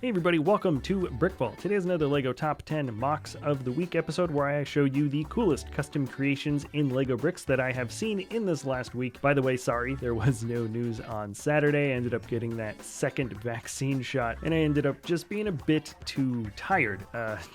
Hey everybody, welcome to Brickfall. Today is another LEGO Top 10 MOCs of the Week episode where I show you the coolest custom creations in LEGO bricks that I have seen in this last week. By the way, sorry, there was no news on Saturday. I ended up getting that second vaccine shot, and I ended up just being a bit too tired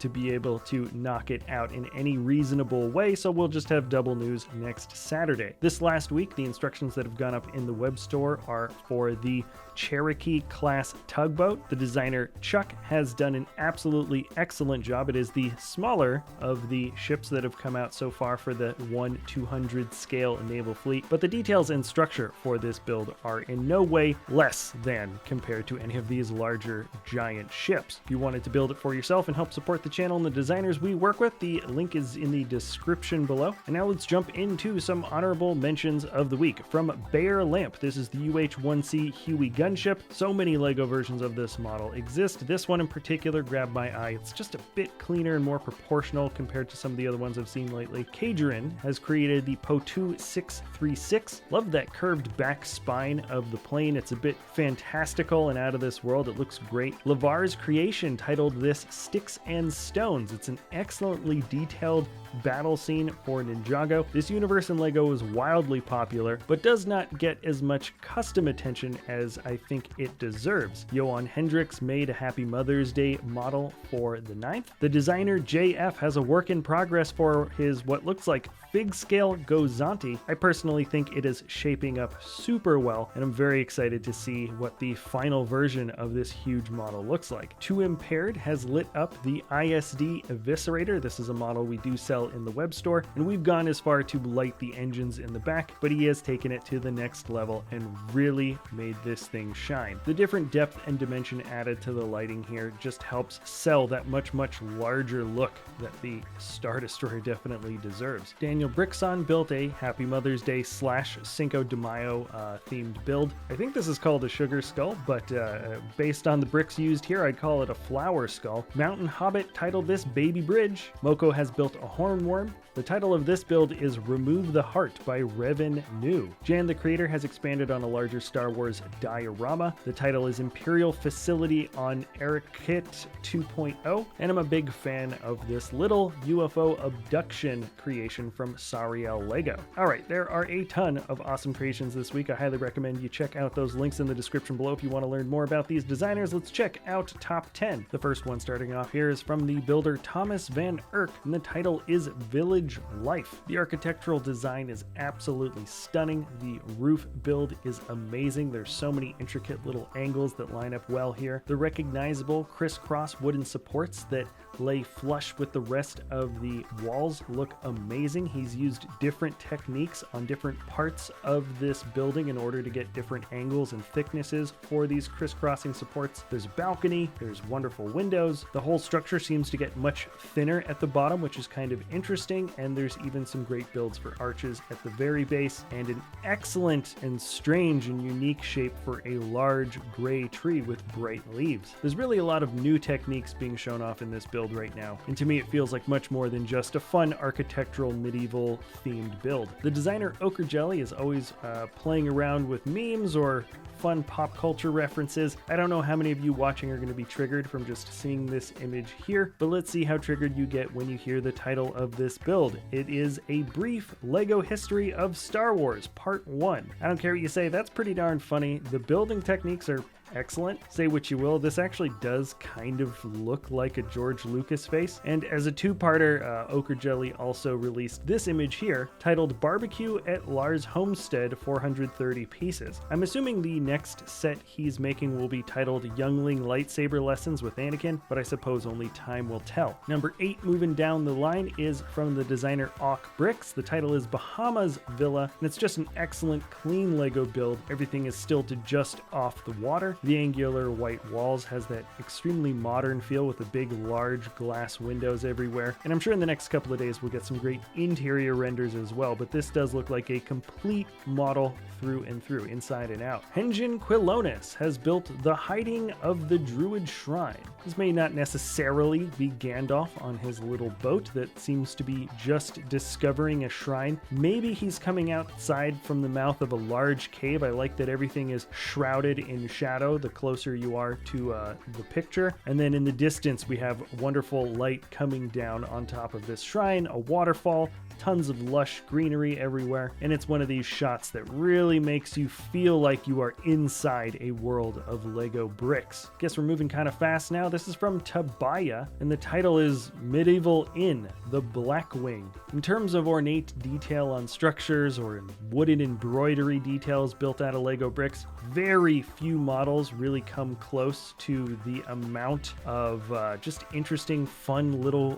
to be able to knock it out in any reasonable way, so we'll just have double news next Saturday. This last week, the instructions that have gone up in the web store are for the Cherokee class tugboat. The designer Chuck has done an absolutely excellent job. It is the smaller of the ships that have come out so far for the 1/200 scale naval fleet, but the details and structure for this build are in no way less than compared to any of these larger giant ships. If you wanted to build it for yourself and help support the channel and the designers we work with, the link is in the description below. And now let's jump into some honorable mentions of the week. From Bear Lamp, this is the UH-1C Huey gunship. So many LEGO versions of this model exist. This one in particular grabbed my eye. It's just a bit cleaner and more proportional compared to some of the other ones I've seen lately. Cagerin has created the Potu 636. Love that curved back spine of the plane. It's a bit fantastical and out of this world. It looks great. Lavar's creation titled this Sticks and Stones. It's an excellently detailed battle scene for Ninjago. This universe in LEGO is wildly popular, but does not get as much custom attention as I think it deserves. Johan Hendricks made a Happy Mother's Day model for the 9th. The designer JF has a work in progress for his what looks like big scale Gozanti. I personally think it is shaping up super well, and I'm very excited to see what the final version of this huge model looks like. Too Impaired has lit up the ISD Eviscerator. This is a model we do sell in the web store, and we've gone as far to light the engines in the back, but he has taken it to the next level and really made this thing shine. The different depth and dimension added to the lighting here just helps sell that much larger look that the Star Destroyer definitely deserves. Daniel Brixon built a Happy Mother's Day / Cinco de Mayo themed build. I think this is called a sugar skull, but based on the bricks used here, I'd call it a flower skull. Mountain Hobbit titled this Baby Bridge. Moko has built a hornworm. The title of this build is Remove the Heart by Revan New. Jan the Creator has expanded on a larger Star Wars diorama. The title is Imperial Facility on EricLaw 2.0, and I'm a big fan of this little UFO abduction creation from Sariel Lego. Alright, there are a ton of awesome creations this week. I highly recommend you check out those links in the description below if you want to learn more about these designers. Let's check out Top 10. The first one starting off here is from the builder Thomas Van Erck, and the title is Village Life. The architectural design is absolutely stunning. The roof build is amazing. There's so many intricate little angles that line up well here. The recognizable crisscross wooden supports that lay flush with the rest of the walls look amazing. He's used different techniques on different parts of this building in order to get different angles and thicknesses for these crisscrossing supports. There's a balcony, there's wonderful windows. The whole structure seems to get much thinner at the bottom, which is kind of interesting, and there's even some great builds for arches at the very base, and an excellent and strange and unique shape for a large gray tree with bright leaves. There's really a lot of new techniques being shown off in this build right now, and to me it feels like much more than just a fun architectural medieval themed build. The designer Ochre Jelly is always playing around with memes or fun pop culture references. I don't know how many of you watching are going to be triggered from just seeing this image here, but let's see how triggered you get when you hear the title of this build. It is A Brief LEGO History of Star Wars Part 1. I don't care what you say, that's pretty darn funny. The building techniques are excellent. Say what you will, this actually does kind of look like a George Lucas face. And as a two-parter, Ochre Jelly also released this image here titled Barbecue at Lars Homestead 430 pieces. I'm assuming the next set he's making will be titled Youngling Lightsaber Lessons with Anakin, but I suppose only time will tell. Number 8 moving down the line is from the designer aukbricks. The title is Bahamas Villa, and it's just an excellent clean LEGO build. Everything is stilted just off the water. The angular white walls has that extremely modern feel with the big large glass windows everywhere, and I'm sure in the next couple of days we'll get some great interior renders as well, but this does look like a complete model through and through, inside and out. Henjin Quilonis has built the Hiding of the Druid Shrine. This may not necessarily be Gandalf on his little boat that seems to be just discovering a shrine. Maybe he's coming outside from the mouth of a large cave. I like that everything is shrouded in shadow the closer you are to the picture. And then in the distance, we have wonderful light coming down on top of this shrine, a waterfall, tons of lush greenery everywhere, and it's one of these shots that really makes you feel like you are inside a world of Lego bricks. Guess we're moving kind of fast now. This is from Tabaya, and the title is Medieval Inn, the Blackwing. In terms of ornate detail on structures or wooden embroidery details built out of Lego bricks, very few models really come close to the amount of just interesting, fun little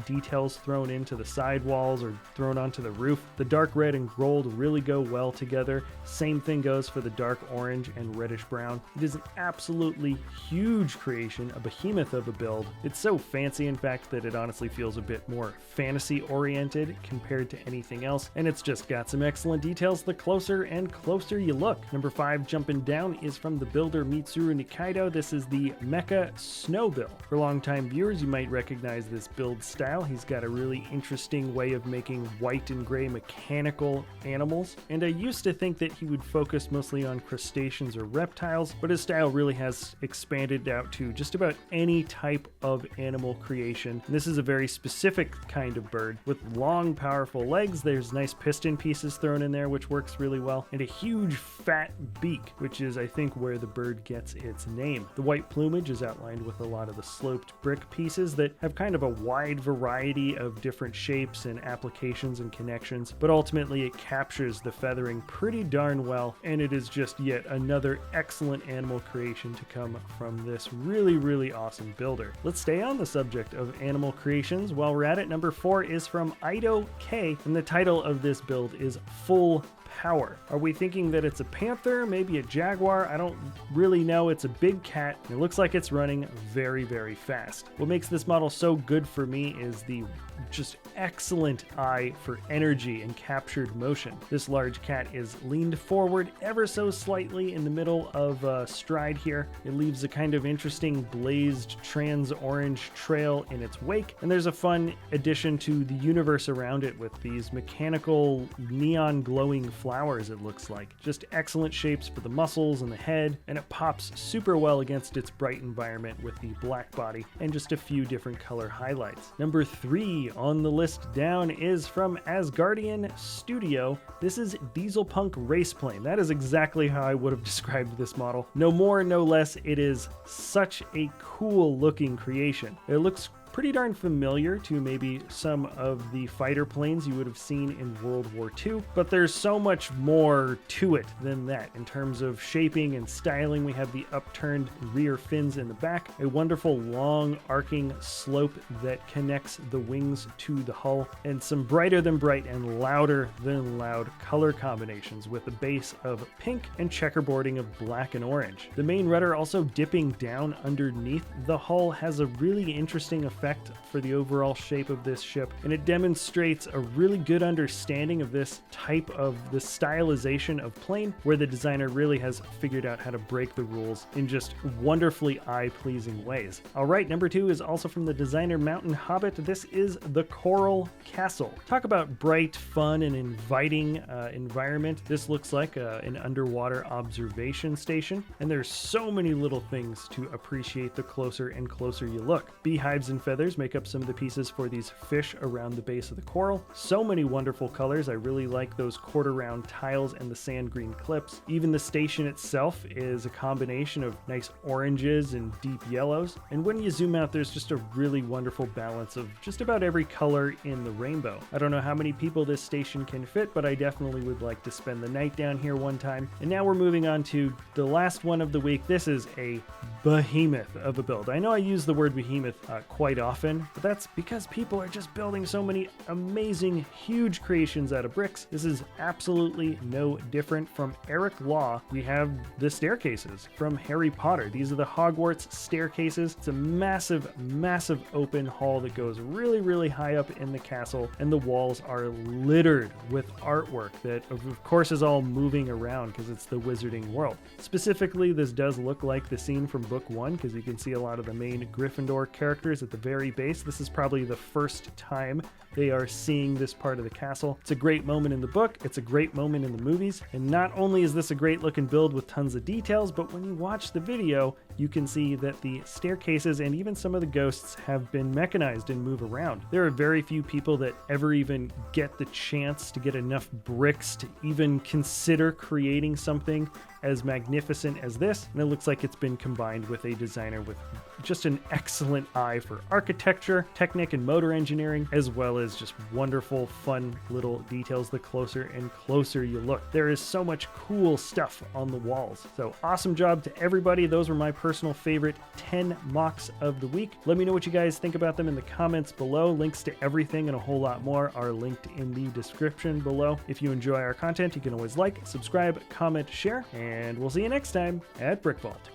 details thrown into the sidewalls or thrown onto the roof. The dark red and gold really go well together. Same thing goes for the dark orange and reddish brown. It is an absolutely huge creation, a behemoth of a build. It's so fancy, in fact, that it honestly feels a bit more fantasy oriented compared to anything else, and it's just got some excellent details the closer and closer you look. Number 5 jumping down is from the builder Mitsuru Nikaido. This is the Mecha Snowbill. For longtime viewers, you might recognize this build style. He's got a really interesting way of making white and gray mechanical animals, and I used to think that he would focus mostly on crustaceans or reptiles, but his style really has expanded out to just about any type of animal creation. And this is a very specific kind of bird with long, powerful legs. There's nice piston pieces thrown in there, which works really well, and a huge fat beak, which is, I think, where the bird gets its name. The white plumage is outlined with a lot of the sloped brick pieces that have kind of a wide variety of different shapes and applications and connections, but ultimately it captures the feathering pretty darn well, and it is just yet another excellent animal creation to come from this really, really awesome builder. Let's stay on the subject of animal creations while we're at it. Number 4 is from Aido K, and the title of this build is Full Power. Are we thinking that it's a panther, maybe a jaguar? I don't really know. It's a big cat, and it looks like it's running very, very fast. What makes this model so good for me is the just excellent eye for energy and captured motion. This large cat is leaned forward ever so slightly in the middle of stride here. It leaves a kind of interesting blazed trans orange trail in its wake, and there's a fun addition to the universe around it with these mechanical neon glowing flowers, it looks like. Just excellent shapes for the muscles and the head, and it pops super well against its bright environment with the black body and just a few different color highlights. Number 3 on the list down is from Asgardian Studio. This is Dieselpunk Raceplane. That is exactly how I would have described this model. No more, no less. It is such a cool looking creation. It looks pretty darn familiar to maybe some of the fighter planes you would have seen in World War II, but there's so much more to it than that. In terms of shaping and styling, we have the upturned rear fins in the back, a wonderful long arcing slope that connects the wings to the hull, and some brighter than bright and louder than loud color combinations with a base of pink and checkerboarding of black and orange. The main rudder also dipping down underneath the hull has a really interesting effect for the overall shape of this ship, and it demonstrates a really good understanding of this type of the stylization of plane, where the designer really has figured out how to break the rules in just wonderfully eye-pleasing ways. Alright, number 2 is also from the designer Mountain Hobbit. This is the Coral Castle. Talk about bright, fun, and inviting environment. This looks like an underwater observation station, and there's so many little things to appreciate the closer and closer you look. Beehives and feathers make up some of the pieces for these fish around the base of the coral. So many wonderful colors. I really like those quarter round tiles and the sand green clips. Even the station itself is a combination of nice oranges and deep yellows. And when you zoom out, there's just a really wonderful balance of just about every color in the rainbow. I don't know how many people this station can fit, but I definitely would like to spend the night down here one time. And now we're moving on to the last one of the week. This is a behemoth of a build. I know I use the word behemoth quite often, but that's because people are just building so many amazing, huge creations out of bricks. This is absolutely no different. From EricLaw, we have the staircases from Harry Potter. These are the Hogwarts staircases. It's a massive, massive open hall that goes really, really high up in the castle, and the walls are littered with artwork that, of course, is all moving around because it's the wizarding world. Specifically, this does look like the scene from book 1 because you can see a lot of the main Gryffindor characters at the very base. This is probably the first time they are seeing this part of the castle. It's a great moment in the book, it's a great moment in the movies, and not only is this a great looking build with tons of details, but when you watch the video, you can see that the staircases and even some of the ghosts have been mechanized and move around. There are very few people that ever even get the chance to get enough bricks to even consider creating something as magnificent as this, and it looks like it's been combined with a designer with just an excellent eye for architecture, technique, and motor engineering, as well as just wonderful, fun little details the closer and closer you look. There is so much cool stuff on the walls. So awesome job to everybody. Those were my personal favorite 10 MOCs of the week. Let me know what you guys think about them in the comments below. Links to everything and a whole lot more are linked in the description below. If you enjoy our content, you can always like, subscribe, comment, share, and we'll see you next time at Brick Vault.